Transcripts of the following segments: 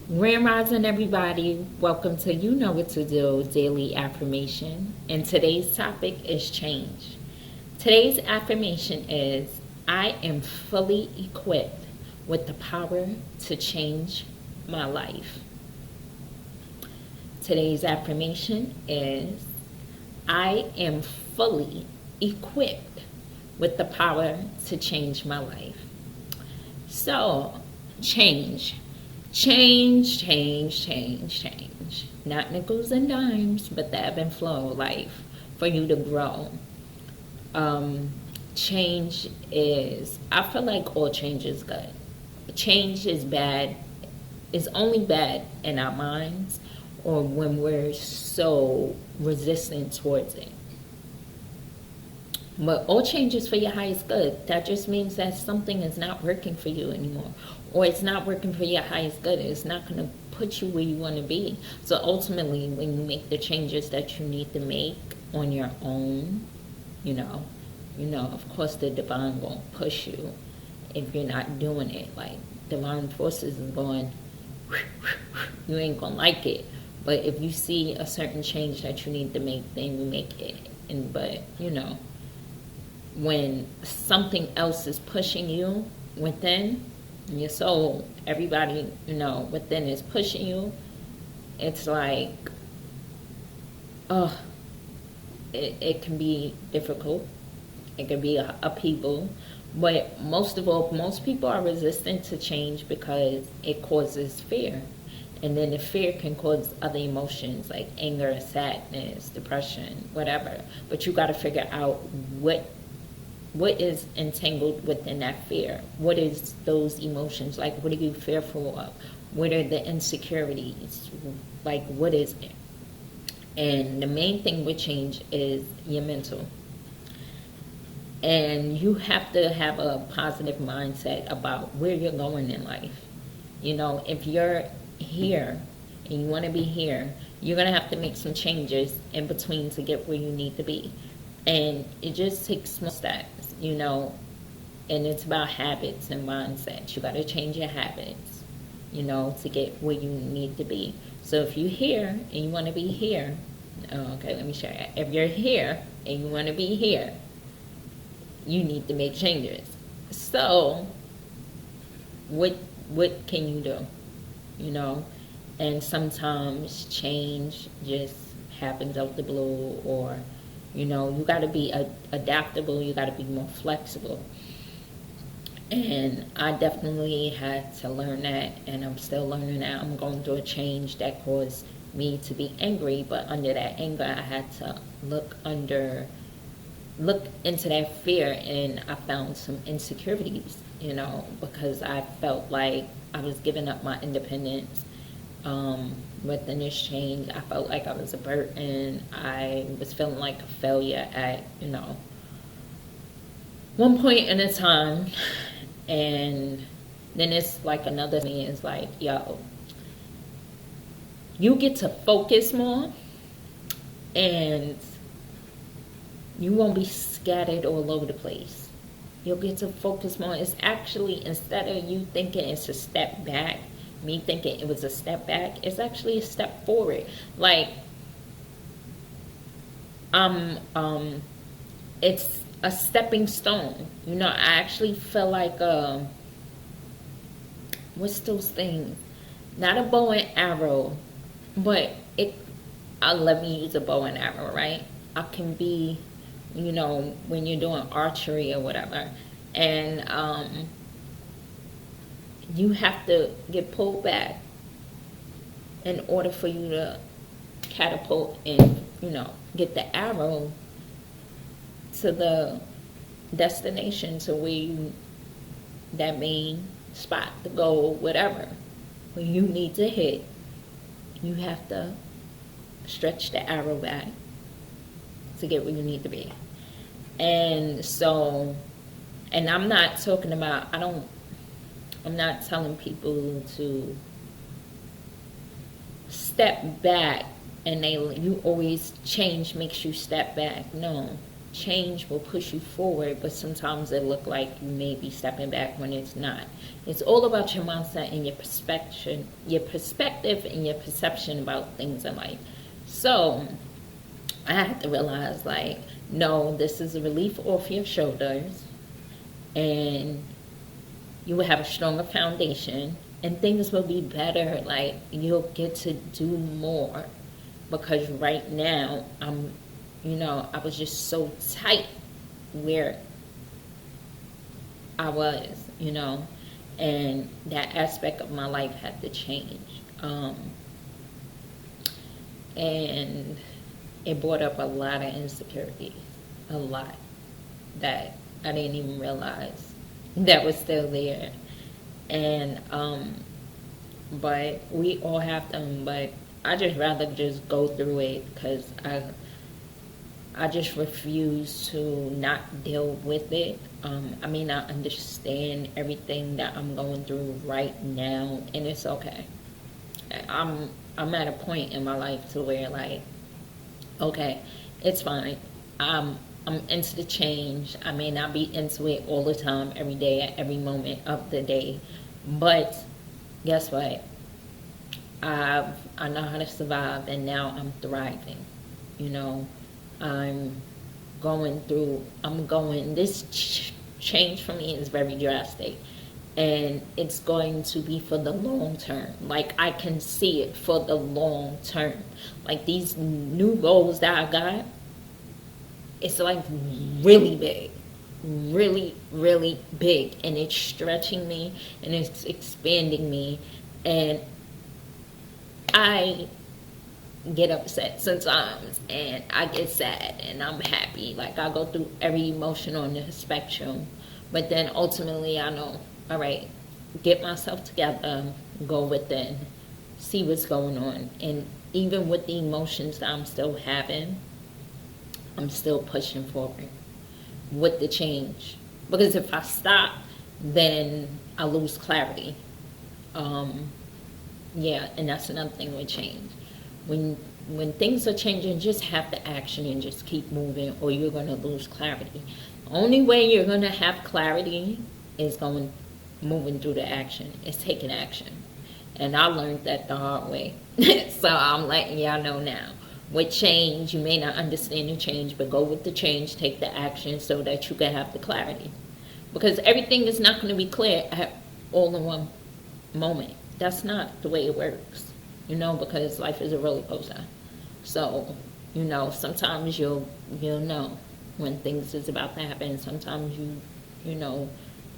Grand Rising, everybody. Welcome to You Know What to Do Daily Affirmation. And today's topic is change. Today's affirmation is I am fully equipped with the power to change my life. Today's affirmation is I am fully equipped with the power to change my life. So, change. Change. Not nickels and dimes, but the ebb and flow of life for you to grow. Change is, I feel like all change is good. Change is bad, is only bad in our minds or when we're so resistant towards it. But all change is for your highest good. That just means that something is not working for you anymore. Or it's not working for your highest good. It's not going to put you where you want to be. So ultimately, when you make the changes that you need to make on your own, of course the divine won't push you if you're not doing it. Like divine forces is going, you ain't going to like it. But if you see a certain change that you need to make, then you make it. When something else is pushing you within your soul, everybody within is pushing you, it's like it can be difficult, it can be upheaval, but most of all, most people are resistant to change because it causes fear, and then the fear can cause other emotions like anger, sadness, depression, whatever. But you got to figure out what is entangled within that fear. What is those emotions? Like, what are you fearful of? What are the insecurities? Like, what is it? And the main thing with change is your mental. And you have to have a positive mindset about where you're going in life. If you're here and you want to be here, you're going to have to make some changes in between to get where you need to be. And it just takes small steps, and it's about habits and mindsets. You got to change your habits, to get where you need to be. So if you're here and you want to be here, let me show you. If you're here and you want to be here, you need to make changes. So what can you do? And sometimes change just happens out the blue, or you got to be adaptable. You got to be more flexible. And I definitely had to learn that, and I'm still learning that. I'm going through a change that caused me to be angry, but under that anger, I had to look into that fear, and I found some insecurities, because I felt like I was giving up my independence. Within this change, I felt like I was a burden. I was feeling like a failure at, one point in a time. And then it's like another thing is like, yo, you get to focus more and you won't be scattered all over the place. You'll get to focus more. It's actually, instead of you thinking it's a step back, me thinking it was a step back, it's actually a step forward. Like, it's a stepping stone. I actually feel like, what's those things? Not a bow and arrow, but let me use a bow and arrow, right? I can be, when you're doing archery or whatever, and you have to get pulled back in order for you to catapult and, get the arrow to the destination, to where that main spot, the goal, whatever, where you need to hit. You have to stretch the arrow back to get where you need to be. And so, and I'm not talking about, I'm not telling people to step back and you always change makes you step back. No. change will push you forward, but sometimes it look like you may be stepping back when it's not. It's all about your mindset and your perspective and your perception about things in life. So I had to realize, like, no, this is a relief off your shoulders, and you will have a stronger foundation, and things will be better. Like, you'll get to do more, because right now I was just so tight where I was, and that aspect of my life had to change. And it brought up a lot of insecurities, a lot that I didn't even realize that was still there. And but we all have them, but I just rather just go through it, because I just refuse to not deal with it. I may not understand everything that I'm going through right now, and it's okay. I'm at a point in my life to where, like, okay, it's fine. I'm into the change. I may not be into it all the time, every day, at every moment of the day, but guess what? I know how to survive, and now I'm thriving. I'm this change for me is very drastic, and it's going to be for the long term. Like, I can see it for the long term. Like, these new goals that I got, it's like really big, really, really big, and it's stretching me and it's expanding me, and I get upset sometimes, and I get sad, and I'm happy. Like, I go through every emotion on the spectrum, but then ultimately I know, all right, get myself together, go within, see what's going on. And even with the emotions that I'm still having, I'm still pushing forward with the change, because if I stop, then I lose clarity. Yeah, and that's another thing with change. When things are changing, just have the action and just keep moving, or you're going to lose clarity. Only way you're going to have clarity is moving through the action. It's taking action. And I learned that the hard way. So I'm letting y'all know now. With change, you may not understand the change, but go with the change, take the action, so that you can have the clarity. Because everything is not going to be clear all in one moment. That's not the way it works, because life is a roller coaster. So, sometimes you'll know when things is about to happen. Sometimes you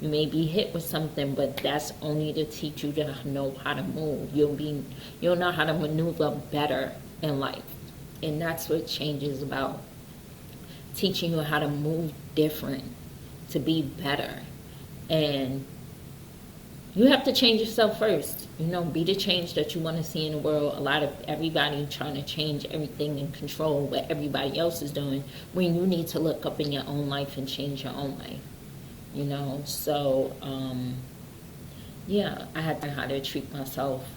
may be hit with something, but that's only to teach you to know how to move. You'll know how to maneuver better in life. And that's what change is about. Teaching you how to move different, to be better. And you have to change yourself first. Be the change that you want to see in the world. A lot of everybody trying to change everything and control what everybody else is doing, when you need to look up in your own life and change your own life. So, yeah, I had to learn how to treat myself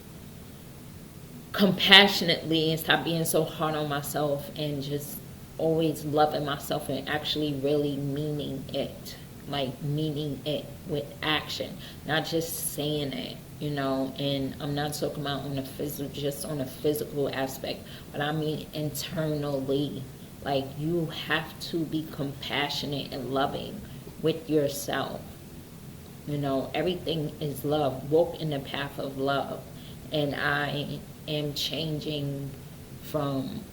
compassionately and stop being so hard on myself, and just always loving myself and actually really meaning it. Like, meaning it with action, not just saying it, and I'm not talking about just on a physical aspect, but I mean internally. Like, you have to be compassionate and loving with yourself. Everything is love. Walk in the path of love. And I am changing from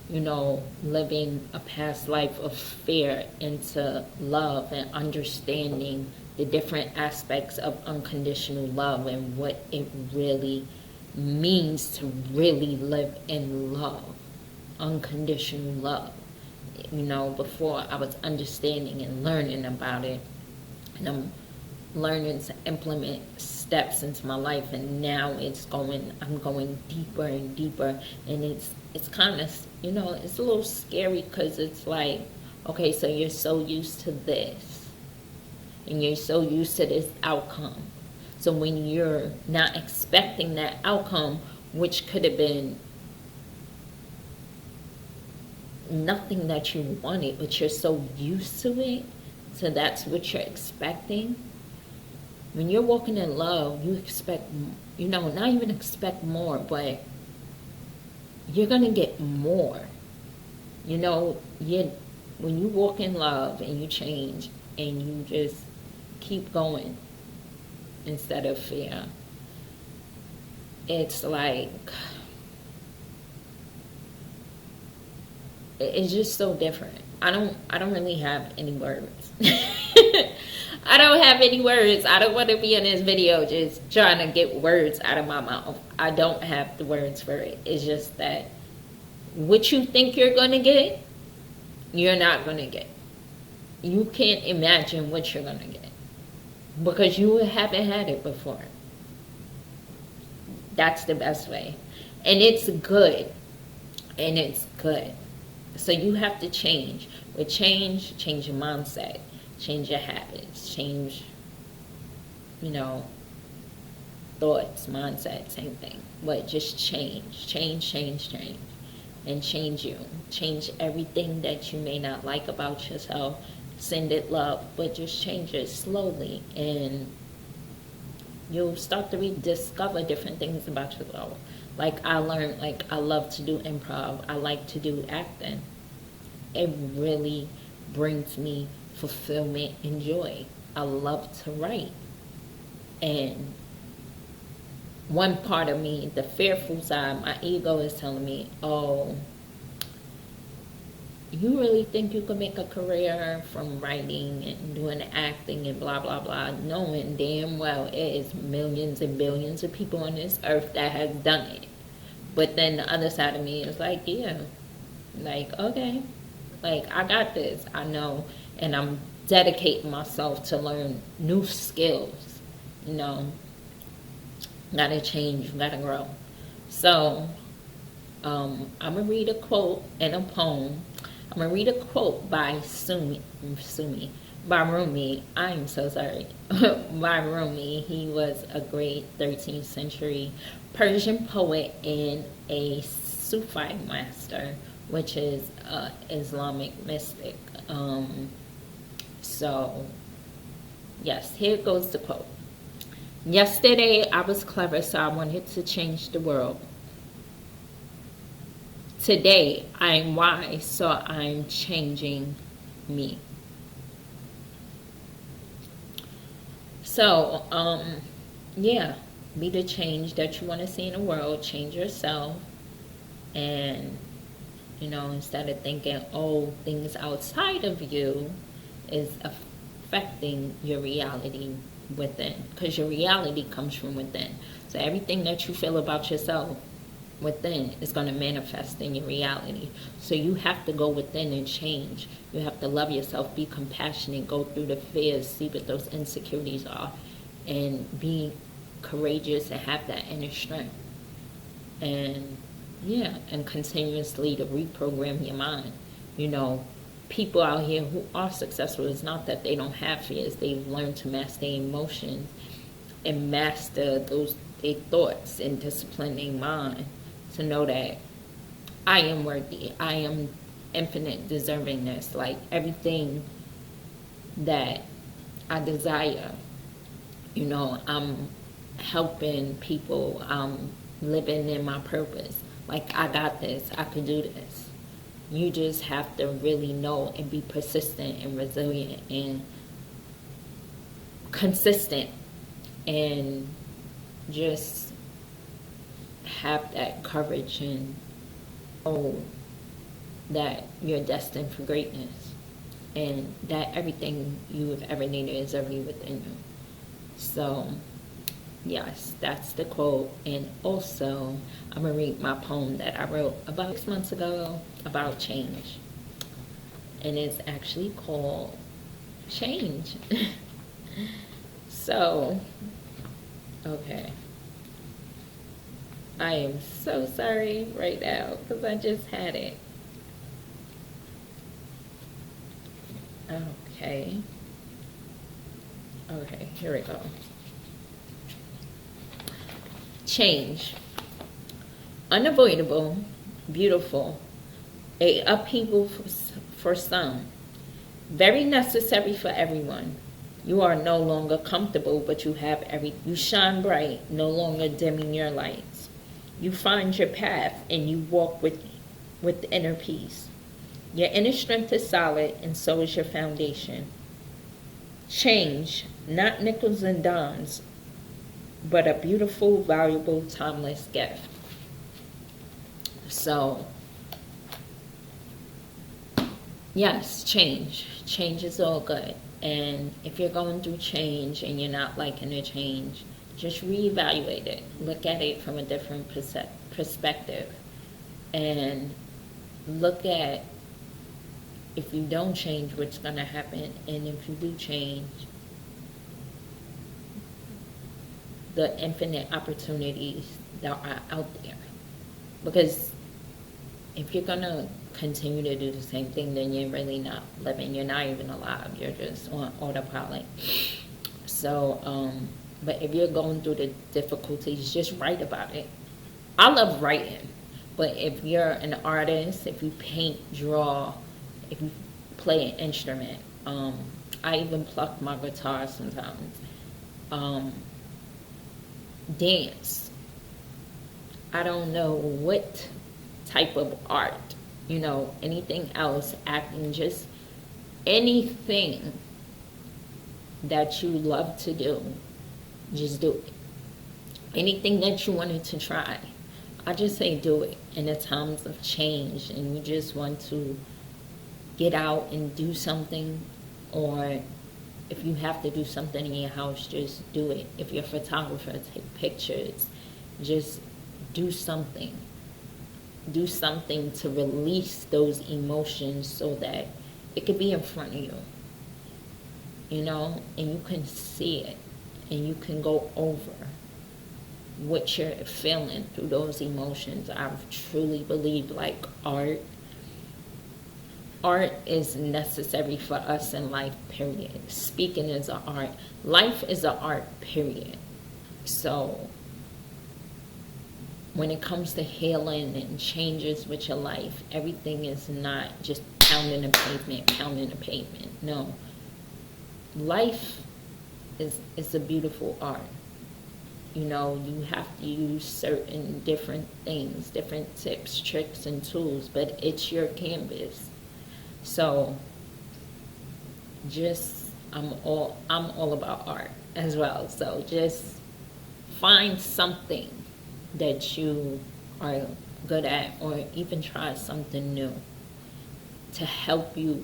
living a past life of fear into love, and understanding the different aspects of unconditional love and what it really means to really live in love, unconditional love. Before I was understanding and learning about it, and I'm learning to implement steps into my life, and now I'm going deeper and deeper, and it's kind of, it's a little scary, because it's like, okay, so you're so used to this, and you're so used to this outcome. So when you're not expecting that outcome, which could have been nothing that you wanted, but you're so used to it, so that's what you're expecting. When you're walking in love, you expect, not even expect more, but you're going to get more. When you walk in love and you change and you just keep going instead of fear, it's like, it's just so different. I don't really have any words. I don't have any words. I don't want to be in this video just trying to get words out of my mouth. I don't have the words for it. It's just that what you think you're going to get, you're not going to get. You can't imagine what you're going to get because you haven't had it before. That's the best way. And it's good. And it's good. So you have to change. With change your mindset. Change your habits. Change, thoughts, mindset, same thing. But just change. Change. And change you. Change everything that you may not like about yourself. Send it love. But just change it slowly. And you'll start to rediscover different things about yourself. Like I learned, I love to do improv. I like to do acting. It really brings me fulfillment and joy. I love to write. And one part of me, the fearful side, my ego is telling me, oh, you really think you can make a career from writing and doing acting and blah, blah, blah, knowing damn well it is millions and billions of people on this earth that has done it. But then the other side of me is like, yeah, okay, I got this, I know, and I'm dedicating myself to learn new skills, gotta change, gotta grow. So, I'm gonna read a quote and a poem. I'm gonna read a quote by by Rumi. I'm so sorry. By Rumi. He was a great 13th century Persian poet and a Sufi master, which is Islamic mystic. So, yes, here goes the quote. Yesterday I was clever, so I wanted to change the world. Today I'm wise, so I'm changing me. So, yeah, be the change that you want to see in the world. Change yourself. And, instead of thinking, oh, things outside of you is affecting your reality within. Because your reality comes from within. So everything that you feel about yourself within is going to manifest in your reality. So you have to go within and change. You have to love yourself, be compassionate, go through the fears, see what those insecurities are, and be courageous and have that inner strength. And yeah, and continuously to reprogram your mind. People out here who are successful, it's not that they don't have fears. They've learned to master their emotions and master their thoughts and discipline their mind to know that I am worthy. I am infinite deservingness. Everything that I desire, I'm helping people. I'm living in my purpose. I got this. I can do this. You just have to really know and be persistent and resilient and consistent and just have that courage and know that you're destined for greatness and that everything you have ever needed is already within you. So, yes, that's the quote. And also, I'm going to read my poem that I wrote about 6 months ago about change. And it's actually called Change. So, okay. I am so sorry right now because I just had it. Okay. Okay, here we go. Change. Unavoidable, beautiful, A upheaval for some, very necessary for everyone. You are no longer comfortable, but you shine bright, no longer dimming your lights. You find your path and you walk with inner peace. Your inner strength is solid, and so is your foundation. Change, not nickels and dimes, but a beautiful, valuable, timeless gift. So, yes, change. Change is all good. And if you're going through change and you're not liking the change, just reevaluate it. Look at it from a different perspective. And look at, if you don't change, what's going to happen. And if you do change, the infinite opportunities that are out there. Because if you're going to continue to do the same thing, then you're really not living. You're not even alive. You're just on autopilot. So, but if you're going through the difficulties, just write about it. I love writing. But if you're an artist, if you paint, draw, if you play an instrument, I even pluck my guitar sometimes. Dance. I don't know what type of art, anything else, acting, just anything that you love to do, just do it. Anything that you wanted to try, I just say do it. In the times of change and you just want to get out and do something, or if you have to do something in your house, just do it. If you're a photographer, take pictures. Just do something. Do something to release those emotions so that it could be in front of you, and you can see it, and you can go over what you're feeling through those emotions. I truly believe, like, art is necessary for us in life, period. Speaking is an art. Life is an art, period. So when it comes to healing and changes with your life, everything is not just pounding the pavement. No. Life is a beautiful art. You have to use certain different things, different tips, tricks, and tools, but it's your canvas. So I'm all about art as well. So just find something that you are good at, or even try something new to help you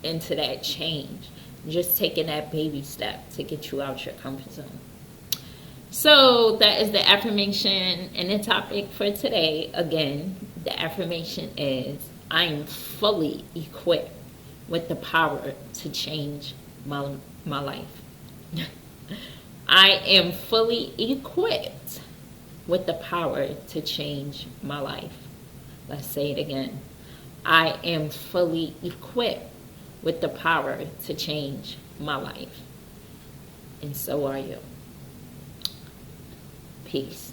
into that change. Just taking that baby step to get you out your comfort zone. So that is the affirmation and the topic for today. Again, the affirmation is, I am fully equipped with the power to change my life. I am fully equipped with the power to change my life. Let's say it again. I am fully equipped with the power to change my life. And so are you. Peace.